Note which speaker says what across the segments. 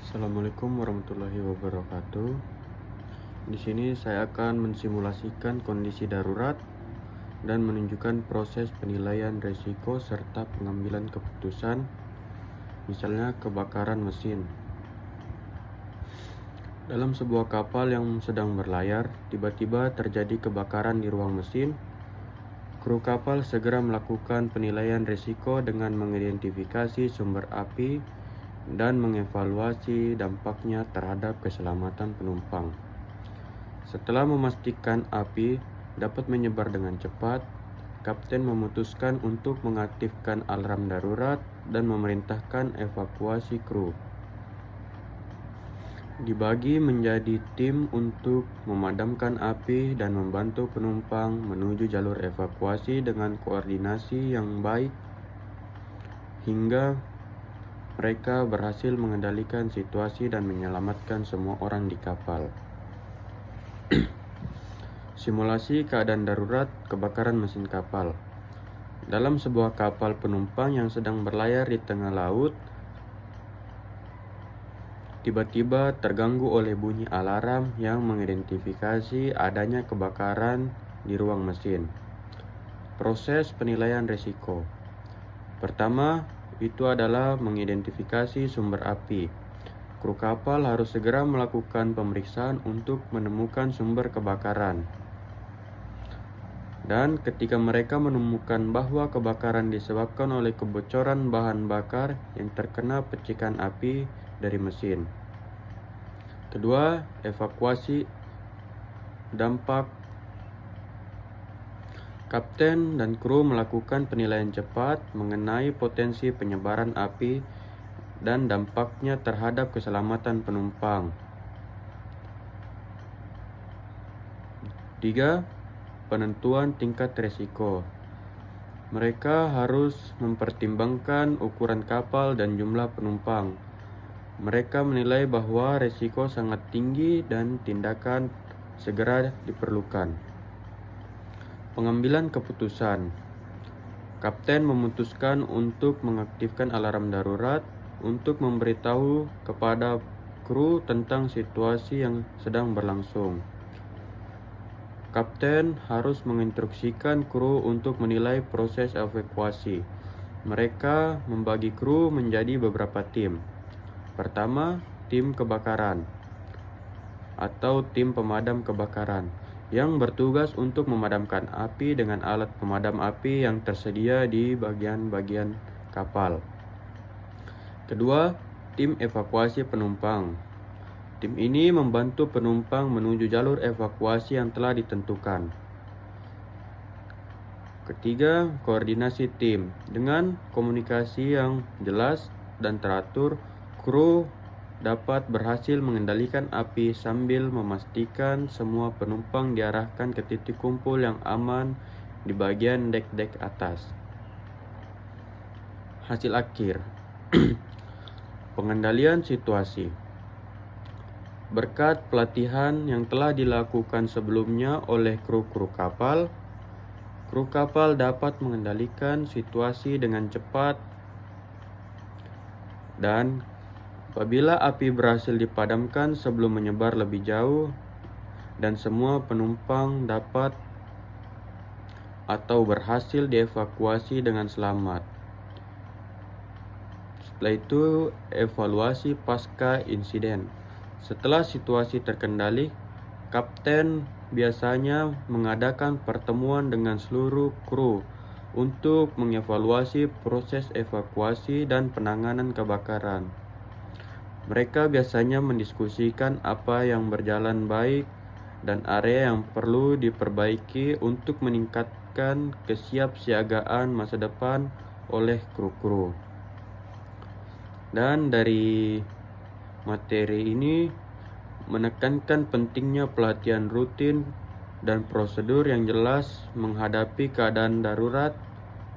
Speaker 1: Assalamualaikum warahmatullahi wabarakatuh. Di sini saya akan mensimulasikan kondisi darurat dan menunjukkan proses penilaian risiko serta pengambilan keputusan, misalnya kebakaran mesin. Dalam sebuah kapal yang sedang berlayar, tiba-tiba terjadi kebakaran di ruang mesin. Kru kapal segera melakukan penilaian risiko dengan mengidentifikasi sumber api dan mengevaluasi dampaknya terhadap keselamatan penumpang. Setelah memastikan api dapat menyebar dengan cepat, kapten memutuskan untuk mengaktifkan alarm darurat dan memerintahkan evakuasi kru. Dibagi menjadi tim untuk memadamkan api dan membantu penumpang menuju jalur evakuasi dengan koordinasi yang baik hingga mereka berhasil mengendalikan situasi dan menyelamatkan semua orang di kapal. Simulasi keadaan darurat kebakaran mesin kapal. Dalam sebuah kapal penumpang yang sedang berlayar di tengah laut, tiba-tiba terganggu oleh bunyi alarm yang mengidentifikasi adanya kebakaran di ruang mesin. Proses penilaian risiko. Pertama, itu adalah mengidentifikasi sumber api. Kru kapal harus segera melakukan pemeriksaan untuk menemukan sumber kebakaran. Dan ketika mereka menemukan bahwa kebakaran disebabkan oleh kebocoran bahan bakar yang terkena percikan api dari mesin. Kedua, evakuasi dampak. Kapten dan kru melakukan penilaian cepat mengenai potensi penyebaran api dan dampaknya terhadap keselamatan penumpang. 3. Penentuan tingkat risiko. Mereka harus mempertimbangkan ukuran kapal dan jumlah penumpang. Mereka menilai bahwa risiko sangat tinggi dan tindakan segera diperlukan. Pengambilan keputusan. Kapten memutuskan untuk mengaktifkan alarm darurat untuk memberitahu kepada kru tentang situasi yang sedang berlangsung. Kapten harus menginstruksikan kru untuk menilai proses evakuasi. Mereka membagi kru menjadi beberapa tim. Pertama, tim kebakaran atau tim pemadam kebakaran yang bertugas untuk memadamkan api dengan alat pemadam api yang tersedia di bagian-bagian kapal. Kedua, tim evakuasi penumpang. Tim ini membantu penumpang menuju jalur evakuasi yang telah ditentukan. Ketiga, koordinasi tim. Dengan komunikasi yang jelas dan teratur, kru dapat berhasil mengendalikan api sambil memastikan semua penumpang diarahkan ke titik kumpul yang aman di bagian dek-dek atas. Hasil akhir. Pengendalian situasi. Berkat pelatihan yang telah dilakukan sebelumnya oleh kru kapal dapat mengendalikan situasi dengan cepat, dan apabila api berhasil dipadamkan sebelum menyebar lebih jauh dan semua penumpang dapat atau berhasil dievakuasi dengan selamat. Setelah itu, evaluasi pasca insiden. Setelah situasi terkendali, kapten biasanya mengadakan pertemuan dengan seluruh kru untuk mengevaluasi proses evakuasi dan penanganan kebakaran. Mereka biasanya mendiskusikan apa yang berjalan baik dan area yang perlu diperbaiki untuk meningkatkan kesiapsiagaan masa depan oleh kru-kru. Dan dari materi ini menekankan pentingnya pelatihan rutin dan prosedur yang jelas menghadapi keadaan darurat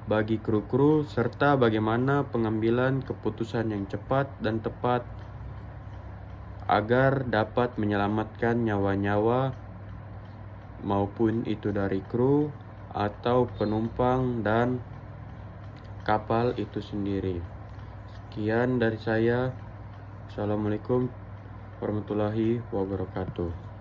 Speaker 1: bagi kru-kru serta bagaimana pengambilan keputusan yang cepat dan tepat agar dapat menyelamatkan nyawa-nyawa maupun itu dari kru atau penumpang dan kapal itu sendiri. Sekian dari saya. Assalamualaikum warahmatullahi wabarakatuh.